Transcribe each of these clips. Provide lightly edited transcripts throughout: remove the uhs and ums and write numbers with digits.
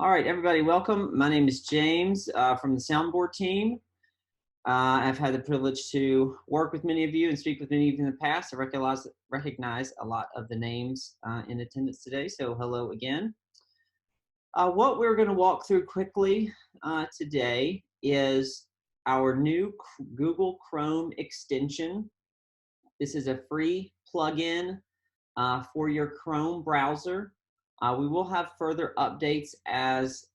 All right, everybody, welcome. My name is James from the Soundboard team. I've had the privilege to work with many of you and speak with many of you in the past. I recognize a lot of the names in attendance today, so hello again. What we're going to walk through quickly today is our new Google Chrome extension. This is a free plugin for your Chrome browser. We will have further updates as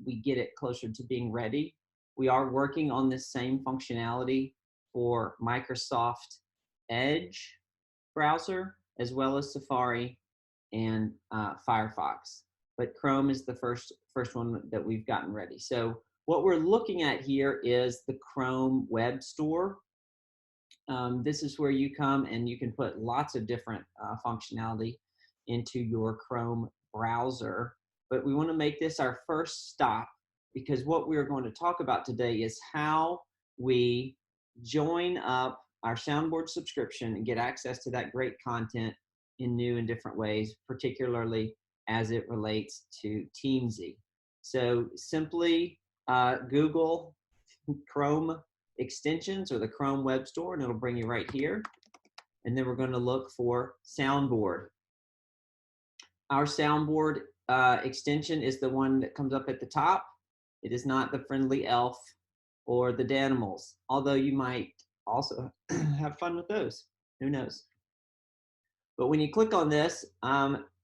we get it closer to being ready. We are working on this same functionality for Microsoft Edge browser, as well as Safari and Firefox. But Chrome is the first one that we've gotten ready. So what we're looking at here is the Chrome Web Store. This is where you come and you can put lots of different functionality into your Chrome browser. But we want to make this our first stop, because what we're going to talk about today is how we join up our Soundboard subscription and get access to that great content in new and different ways, particularly as it relates to Teamzy. So simply Google Chrome extensions or the Chrome Web Store, and it'll bring you right here. And then we're going to look for Soundboard. Our Soundboard extension is the one that comes up at the top. It is not the friendly elf or the Danimals, although you might also have fun with those. Who knows? But when you click on this,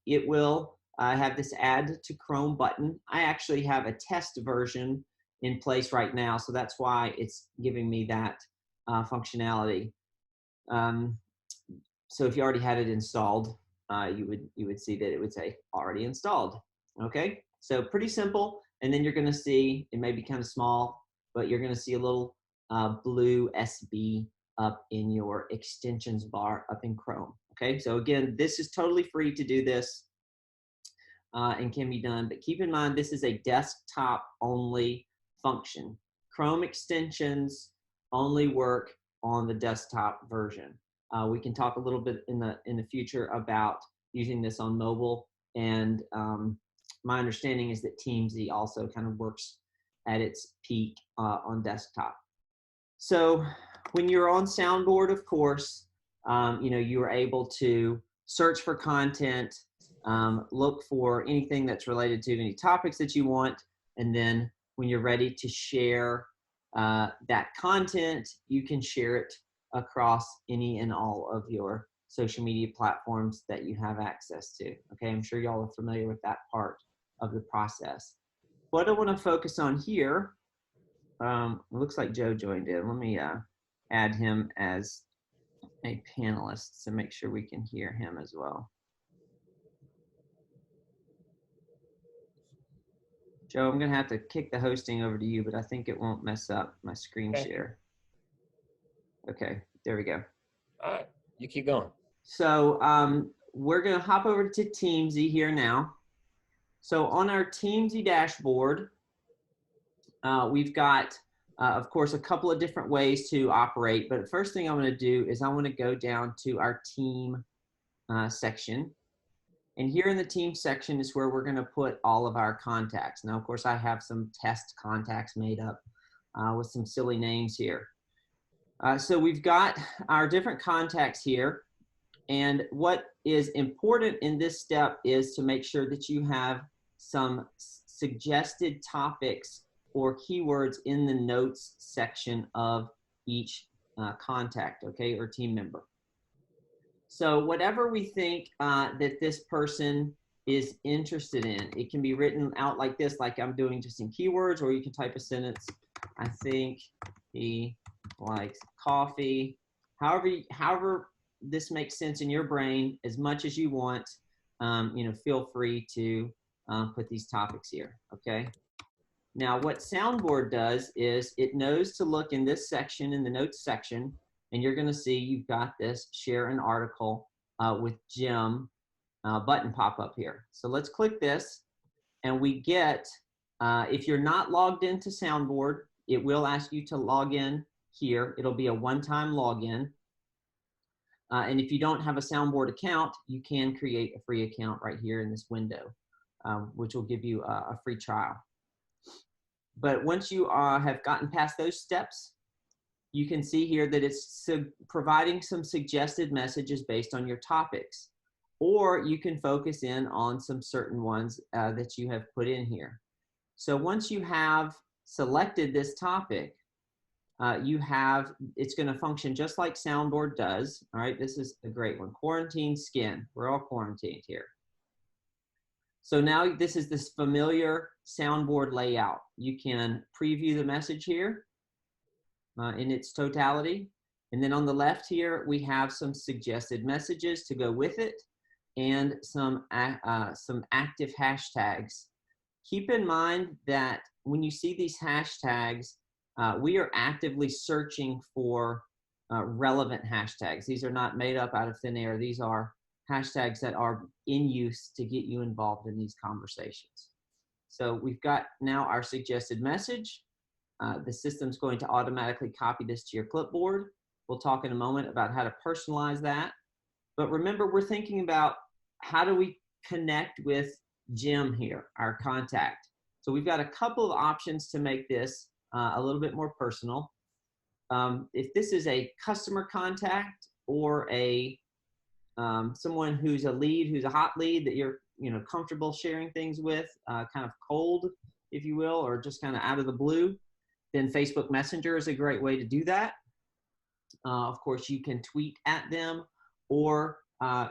it will have this Add to Chrome button. I actually have a test version in place right now, so that's why it's giving me that functionality. So if you already had it installed, you would see that it would say already installed. Okay, so pretty simple. And then you're going to see, it may be kind of small, but you're going to see a little blue SB up in your extensions bar up in Chrome. Okay, so again, this is totally free to do this and can be done, but keep in mind this is a desktop only function. Chrome extensions only work on the desktop version. We can talk a little bit in the future about using this on mobile, and my understanding is that Teamzy also kind of works at its peak on desktop. So when you're on Soundboard, of course, you are able to search for content, look for anything that's related to any topics that you want, and then when you're ready to share that content, you can share it across any and all of your social media platforms that you have access to. Okay, I'm sure y'all are familiar with that part of the process. What I want to focus on here, it looks like Joe joined in. Let me add him as a panelist to make sure we can hear him as well. Joe, I'm going to have to kick the hosting over to you, but I think it won't mess up my screen share. Okay, there we go. All right, you keep going. So we're going to hop over to Teamzy here now. So on our Teamzy dashboard, we've got, of course, a couple of different ways to operate. But the first thing I want to do is I want to go down to our team section. And here in the team section is where we're going to put all of our contacts. Now, of course, I have some test contacts made up with some silly names here. So we've got our different contacts here. And what is important in this step is to make sure that you have some suggested topics or keywords in the notes section of each contact, okay, or team member. So whatever we think that this person is interested in, it can be written out like this, like I'm doing just in keywords, or you can type a sentence. I think he likes coffee. However this makes sense in your brain, as much as you want, feel free to put these topics here, okay? Now, what Soundboard does is it knows to look in this section, in the notes section, and you're going to see you've got this share an article with Jim button pop up here. So let's click this, and we get, if you're not logged into Soundboard, it will ask you to log in here. It'll be a one-time login. And if you don't have a Soundboard account, you can create a free account right here in this window. which will give you a free trial. But once you have gotten past those steps, you can see here that it's providing some suggested messages based on your topics, or you can focus in on some certain ones that you have put in here. So once you have selected this topic, it's going to function just like Soundboard does. All right, this is a great one. Quarantine skin. We're all quarantined here. So now this is this familiar Soundboard layout. You can preview the message here in its totality. And then on the left here, we have some suggested messages to go with it and some active hashtags. Keep in mind that when you see these hashtags, we are actively searching for relevant hashtags. These are not made up out of thin air. These are hashtags that are in use to get you involved in these conversations. So we've got now our suggested message. The system's going to automatically copy this to your clipboard. We'll talk in a moment about how to personalize that. But remember, we're thinking about how do we connect with Jim here, our contact. So we've got a couple of options to make this a little bit more personal. If this is a customer contact or a someone who's a lead, who's a hot lead that you're comfortable sharing things with, kind of cold, if you will, or just kind of out of the blue, then Facebook Messenger is a great way to do that. Of course, you can tweet at them, or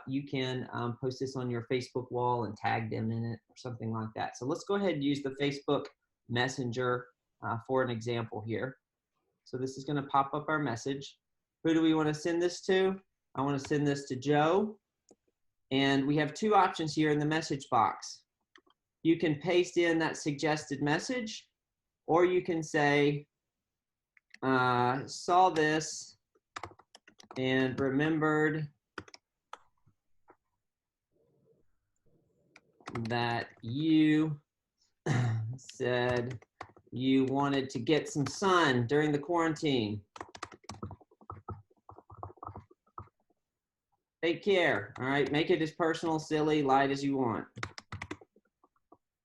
you can post this on your Facebook wall and tag them in it or something like that. So let's go ahead and use the Facebook Messenger for an example here. So this is going to pop up our message. Who do we want to send this to? I want to send this to Joe. And we have two options here in the message box. You can paste in that suggested message, or you can say, saw this and remembered that you said you wanted to get some sun during the quarantine. Take care. All right, make it as personal, silly, light as you want.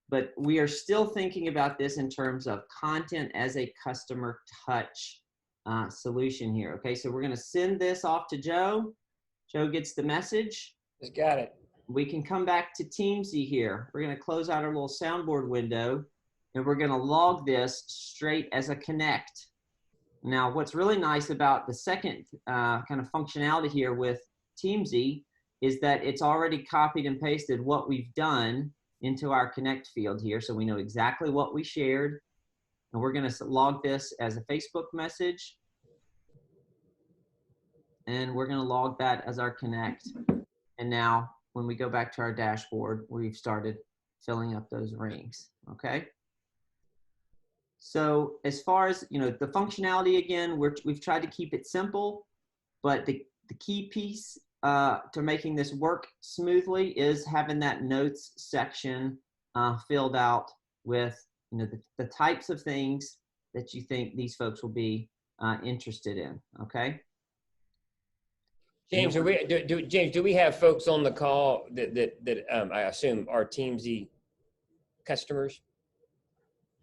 But we are still thinking about this in terms of content as a customer touch solution here. Okay, so we're going to send this off to Joe. Joe gets the message. Just got it. We can come back to Teamzy here. We're going to close out our little Soundboard window, and we're going to log this straight as a connect. Now, what's really nice about the second kind of functionality here with Teamzy is that it's already copied and pasted what we've done into our connect field here. So we know exactly what we shared, and we're going to log this as a Facebook message, and we're going to log that as our connect. And now when we go back to our dashboard, we've started filling up those rings. Okay. So as far as, the functionality, again, we've tried to keep it simple, but the key piece to making this work smoothly is having that notes section filled out with the types of things that you think these folks will be interested in. Okay. James, James, do we have folks on the call that I assume are Teamzy customers?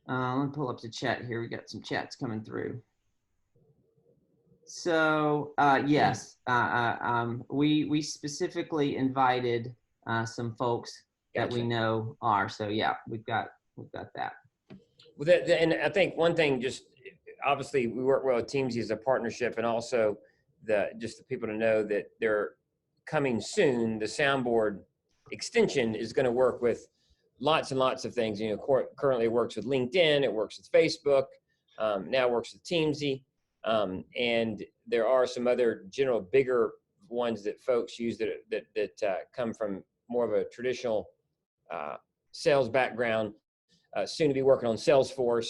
Let me pull up the chat here. We got some chats coming through. So yes, we specifically invited some folks that we know are. So yeah, we've got that. Well, and I think one thing, just obviously we work well with Teamzy as a partnership, and also just the people to know that they're coming soon. The Soundboard extension is going to work with lots and lots of things. Currently it works with LinkedIn, it works with Facebook, now it works with Teamzy. And there are some other general bigger ones that folks use that come from more of a traditional sales background, soon to be working on Salesforce,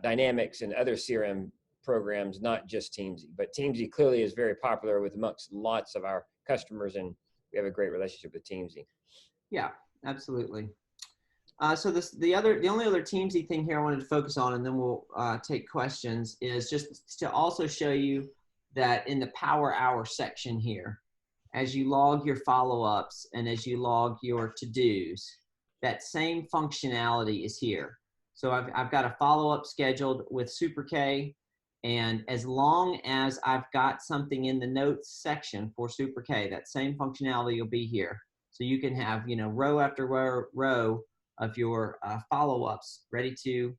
Dynamics, and other CRM programs, not just Teamzy. But Teamzy clearly is very popular with amongst lots of our customers, and we have a great relationship with Teamzy. Yeah, absolutely. So the only other Teamzy thing here I wanted to focus on, and then we'll take questions, is just to also show you that in the Power Hour section here, as you log your follow-ups and as you log your to-dos, that same functionality is here. So I've got a follow-up scheduled with Super K, and as long as I've got something in the notes section for Super K, that same functionality will be here. So you can have, row after row of your follow-ups ready to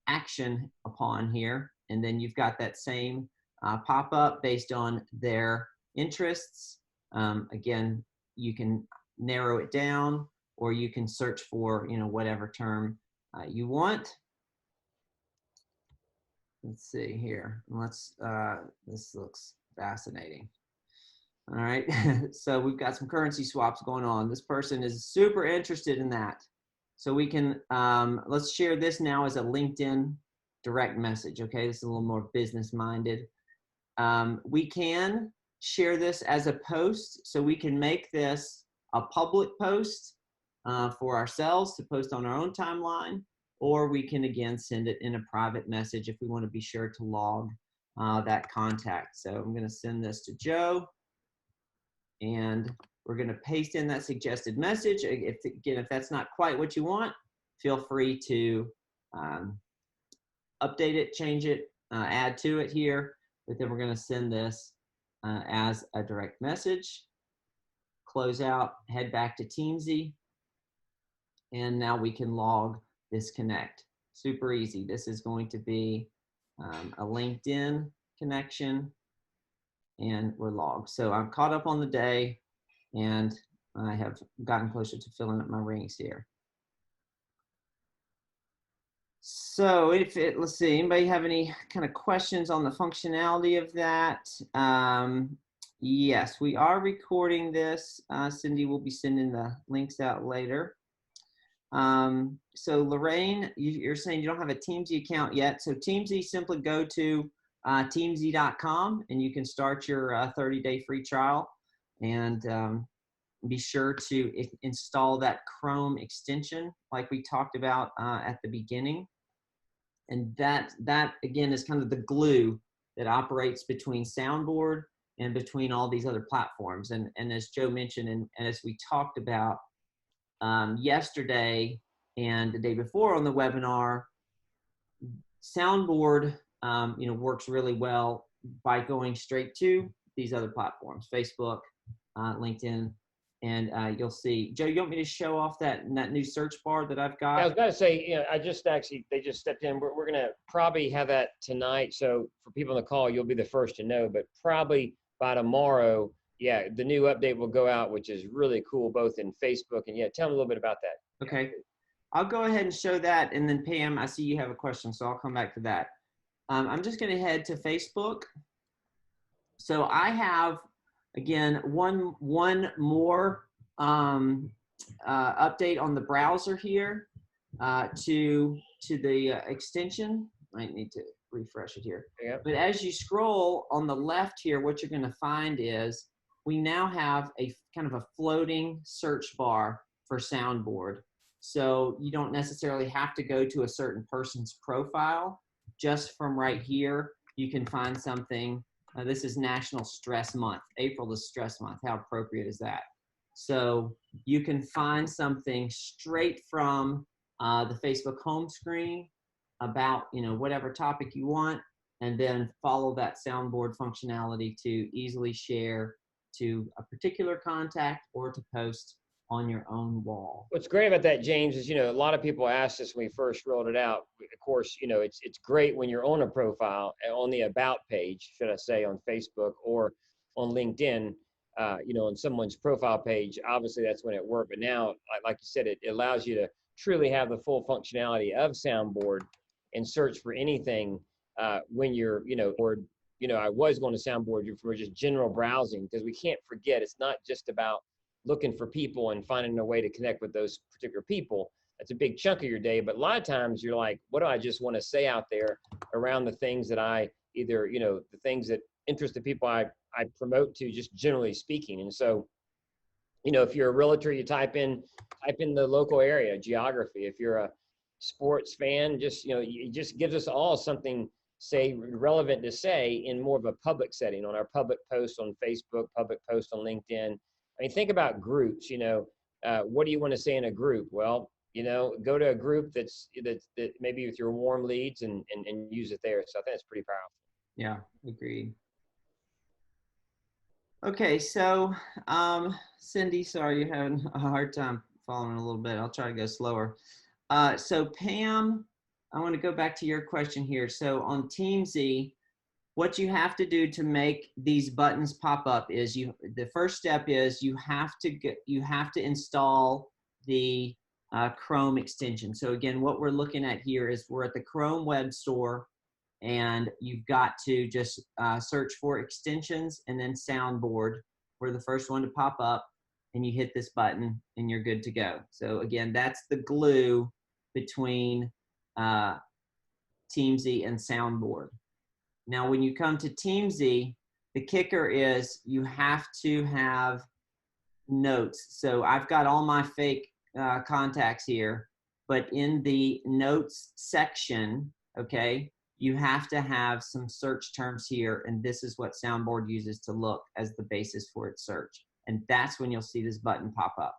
action upon here. And then you've got that same pop-up based on their interests. Again, you can narrow it down, or you can search for, whatever term you want. Let's see here. This looks fascinating. All right. So we've got some currency swaps going on. This person is super interested in that. So we can, let's share this now as a LinkedIn direct message. Okay. This is a little more business minded. We can share this as a post. So we can make this a public post for ourselves to post on our own timeline, or we can, again, send it in a private message if we want to be sure to log that contact. So I'm going to send this to Joe, and we're going to paste in that suggested message. If that's not quite what you want, feel free to update it, change it, add to it here. But then we're going to send this as a direct message. Close out, head back to Teamzy, and now we can log this connect. Super easy. This is going to be a LinkedIn connection, and we're logged. So I'm caught up on the day, and I have gotten closer to filling up my rings here. So let's see, anybody have any kind of questions on the functionality of that? Yes, we are recording this. Cindy will be sending the links out later. So Lorraine, you're saying you don't have a Teamzy account yet. So Teamzy, simply go to teamzy.com, and you can start your 30-day free trial, and be sure to install that Chrome extension like we talked about at the beginning. And that again is kind of the glue that operates between Soundboard and between all these other platforms. And as Joe mentioned, and as we talked about yesterday and the day before on the webinar, Soundboard works really well by going straight to these other platforms, Facebook, LinkedIn, and you'll see. Joe, you want me to show off that new search bar that I've got? I was about to say, they just stepped in. We're going to probably have that tonight. So for people on the call, you'll be the first to know, but probably by tomorrow, the new update will go out, which is really cool, both in Facebook and tell me a little bit about that. Okay. I'll go ahead and show that. And then Pam, I see you have a question, so I'll come back to that. I'm just going to head to Facebook. So I have, again, one more update on the browser here to the extension. I need to refresh it here. Yep. But as you scroll on the left here, what you're going to find is we now have a kind of a floating search bar for Soundboard. So you don't necessarily have to go to a certain person's profile. Just from right here, you can find something. This is National Stress Month. April is Stress Month. How appropriate is that? So you can find something straight from the Facebook home screen about whatever topic you want, and then follow that Soundboard functionality to easily share to a particular contact or to post on your own wall. What's great about that, James, is, a lot of people asked us when we first rolled it out. Of course, it's great when you're on a profile, on the about page, should I say, on Facebook or on LinkedIn, on someone's profile page. Obviously, that's when it worked. But now, like you said, it allows you to truly have the full functionality of Soundboard and search for anything when you're, I was going to Soundboard for just general browsing, because we can't forget, it's not just about looking for people and finding a way to connect with those particular people. That's a big chunk of your day. But a lot of times you're like, what do I just want to say out there around the things that I either, the things that interest the people I promote to, just generally speaking. And so, if you're a realtor, you type in the local area, geography. If you're a sports fan, just, it just gives us all something, say, relevant to say in more of a public setting, on our public posts on Facebook, public posts on LinkedIn. I mean, think about groups, what do you want to say in a group? Well, go to a group that maybe with your warm leads and use it there. So I think it's pretty powerful. Yeah, agreed. Okay, so Cindy, sorry you're having a hard time following a little bit. I'll try to go slower. So Pam, I want to go back to your question here. So on Teamzy, what you have to do to make these buttons pop up is the first step is you have to install the Chrome extension. So again, what we're looking at here is we're at the Chrome web store, and you've got to just search for extensions and then Soundboard for the first one to pop up, and you hit this button and you're good to go. So again, that's the glue between Teamzy and Soundboard. Now, when you come to Teamzy, the kicker is you have to have notes. So I've got all my fake contacts here, but in the notes section, okay, you have to have some search terms here, and this is what Soundboard uses to look as the basis for its search. And that's when you'll see this button pop up.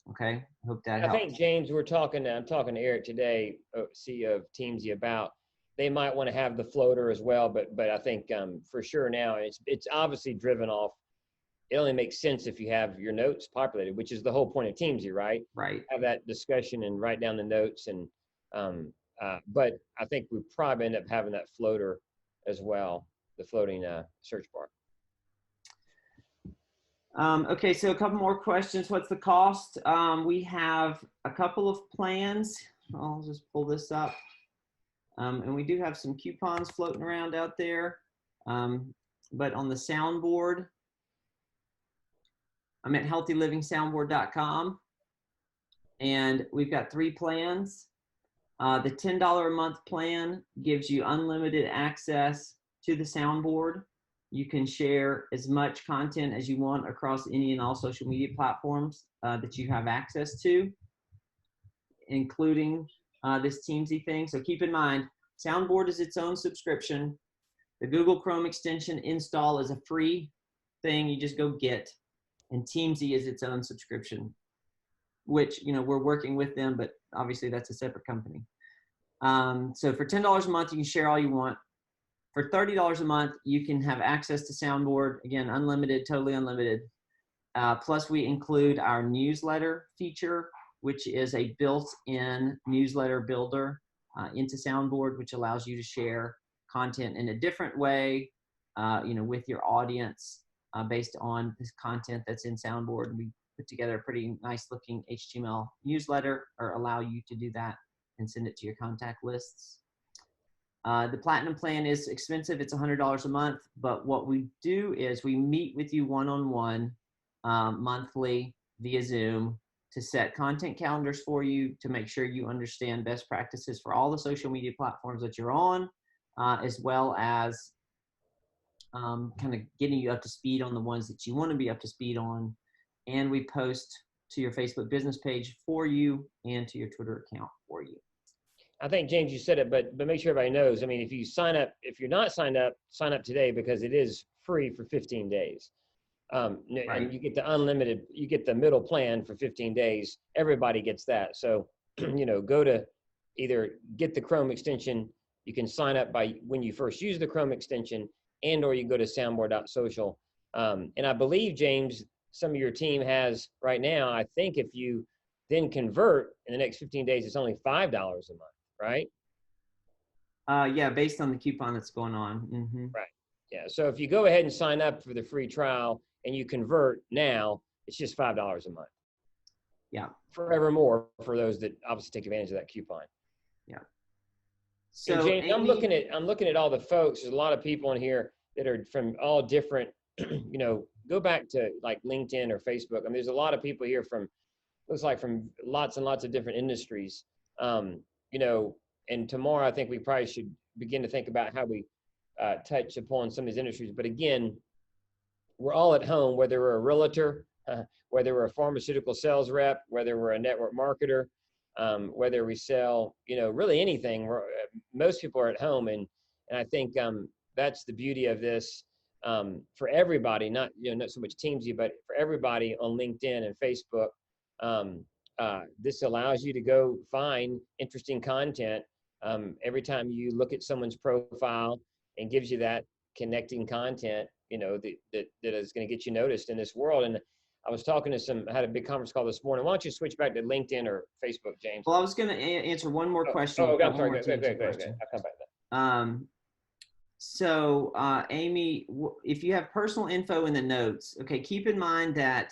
Okay, hope that helps. I think, James, I'm talking to Eric today, CEO of Teamzy, about they might want to have the floater as well, but I think for sure now it's obviously driven off. It only makes sense if you have your notes populated, which is the whole point of Teamzy, right? Right. Have that discussion and write down the notes, and but I think we probably end up having that floater as well, the floating search bar. Okay, so a couple more questions. What's the cost? We have a couple of plans. I'll just pull this up. And we do have some coupons floating around out there. But on the Soundboard, I'm at healthylivingsoundboard.com. And we've got 3 plans. The $10 a month plan gives you unlimited access to the Soundboard. You can share as much content as you want across any and all social media platforms that you have access to, including this Teamzy thing. So keep in mind, Soundboard is its own subscription. The Google Chrome extension install is a free thing you just go get. And Teamzy is its own subscription, which, we're working with them, but obviously that's a separate company. So for $10 a month, you can share all you want. For $30 a month, you can have access to Soundboard, again, unlimited, totally unlimited. Plus we include our newsletter feature, which is a built-in newsletter builder into Soundboard, which allows you to share content in a different way, with your audience based on this content that's in Soundboard. We put together a pretty nice looking HTML newsletter, or allow you to do that and send it to your contact lists. The Platinum plan is expensive. It's $100 a month, but what we do is we meet with you one-on-one monthly via Zoom to set content calendars for you, to make sure you understand best practices for all the social media platforms that you're on, as well as kind of getting you up to speed on the ones that you want to be up to speed on. And we post to your Facebook business page for you and to your Twitter account for you. I think, James, you said it, but make sure everybody knows. I mean, if you sign up, if you're not signed up, sign up today, because it is free for 15 days. Right. And you get the unlimited, you get the middle plan for 15 days. Everybody gets that. So, go to either get the Chrome extension. You can sign up by when you first use the Chrome extension, or you go to soundboard.social. And I believe, James, some of your team has right now, I think if you then convert in the next 15 days, it's only $5 a month. Right? Yeah, based on the coupon that's going on. Mm-hmm. Right. Yeah. So if you go ahead and sign up for the free trial and you convert now, it's just $5 a month. Yeah. Forevermore for those that obviously take advantage of that coupon. Yeah. So James, Amy, I'm looking at all the folks. There's a lot of people in here that are from all different, go back to like LinkedIn or Facebook. I mean, there's a lot of people here from lots and lots of different industries. And tomorrow I think we probably should begin to think about how we touch upon some of these industries. But again, we're all at home, whether we're a realtor, whether we're a pharmaceutical sales rep, whether we're a network marketer, whether we sell, really anything. Most people are at home, and I think that's the beauty of this for everybody. Not so much Teamzy, but for everybody on LinkedIn and Facebook. this allows you to go find interesting content every time you look at someone's profile, and gives you that connecting content, that is going to get you noticed in this world. And I was talking to I had a big conference call this morning. Why don't you switch back to LinkedIn or Facebook, James? Well, I was going to answer one more question. I'm sorry. One more Go. question. I'll come back to that. So, Amy, if you have personal info in the notes, okay, keep in mind that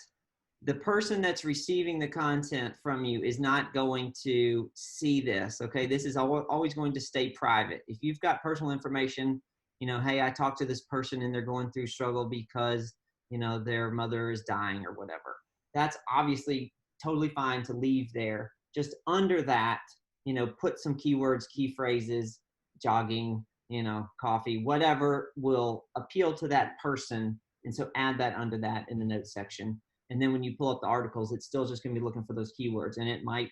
the person that's receiving the content from you is not going to see this, okay? This is always going to stay private. If you've got personal information, hey, I talked to this person and they're going through struggle because, their mother is dying or whatever. That's obviously totally fine to leave there. Just under that, put some keywords, key phrases, jogging, coffee, whatever will appeal to that person. And so add that under that in the notes section. And then when you pull up the articles, it's still just going to be looking for those keywords. And it might,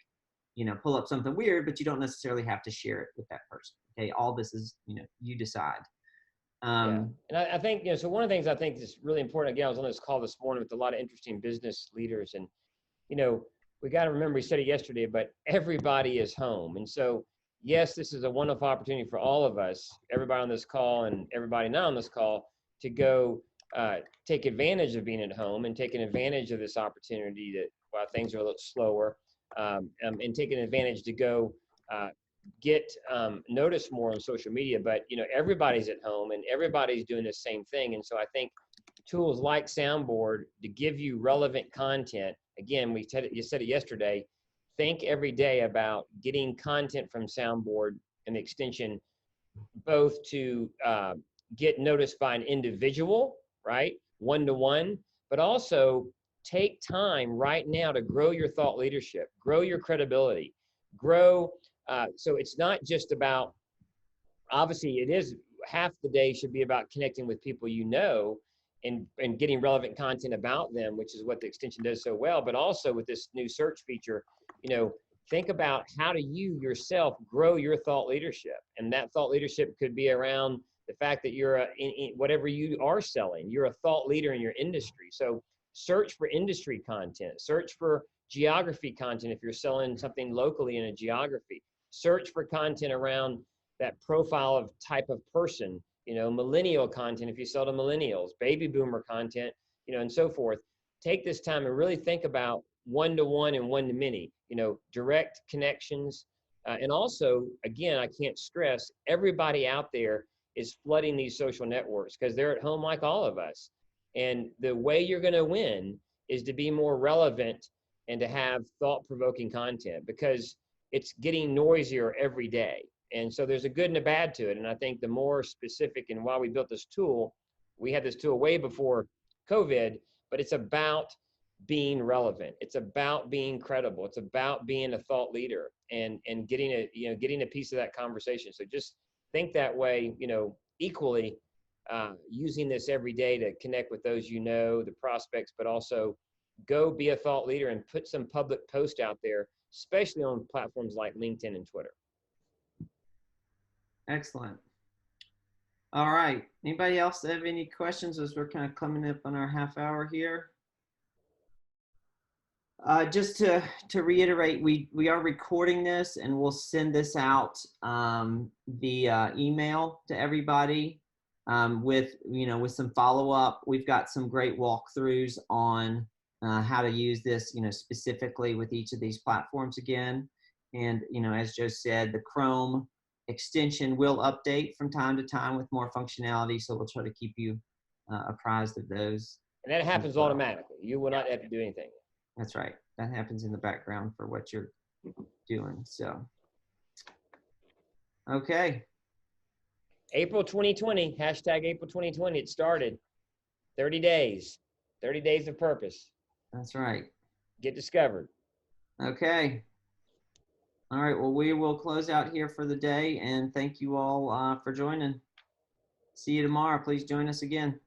pull up something weird, but you don't necessarily have to share it with that person. Okay. All this is, you decide. Yeah. And I think, so one of the things I think is really important, again, I was on this call this morning with a lot of interesting business leaders, and, we got to remember, we said it yesterday, but everybody is home. And so, yes, this is a wonderful opportunity for all of us, everybody on this call and everybody not on this call, to go take advantage of being at home and taking advantage of this opportunity that while things are a little slower, and taking advantage to go get noticed more on social media. But everybody's at home and everybody's doing the same thing. And so I think tools like Soundboard to give you relevant content. Again, you said it yesterday. Think every day about getting content from Soundboard and the extension, both to get noticed by an individual, right, one-to-one, but also take time right now to grow your thought leadership, grow your credibility, grow. So it's not just about, obviously it is, half the day should be about connecting with people and getting relevant content about them, which is what the extension does so well. But also with this new search feature, think about how do you yourself grow your thought leadership. And that thought leadership could be around the fact that you're in whatever you are selling, you're a thought leader in your industry. So search for industry content, search for geography content if you're selling something locally in a geography, search for content around that profile of type of person, millennial content if you sell to millennials, baby boomer content, and so forth. Take this time and really think about one-to-one and one-to-many, direct connections. And also, again, I can't stress, everybody out there is flooding these social networks because they're at home like all of us. And the way you're going to win is to be more relevant and to have thought-provoking content, because it's getting noisier every day. And so there's a good and a bad to it. And I think the more specific, and while we built this tool, we had this tool way before COVID, but it's about being relevant. It's about being credible. It's about being a thought leader and getting a piece of that conversation. So just think that way, equally, using this every day to connect with those, the prospects, but also go be a thought leader and put some public post out there, especially on platforms like LinkedIn and Twitter. Excellent. All right. Anybody else have any questions as we're kind of coming up on our half hour here? Just to reiterate, we are recording this and we'll send this out via email to everybody with some follow-up. We've got some great walkthroughs on how to use this, specifically with each of these platforms again. And, as Joe said, the Chrome extension will update from time to time with more functionality. So we'll try to keep you apprised of those. And that happens automatically. You will not have to do anything. That's right. That happens in the background for what you're doing. So, okay. April 2020, hashtag April 2020. It started 30 days of purpose. That's right. Get discovered. Okay. All right. Well, we will close out here for the day, and thank you all for joining. See you tomorrow. Please join us again.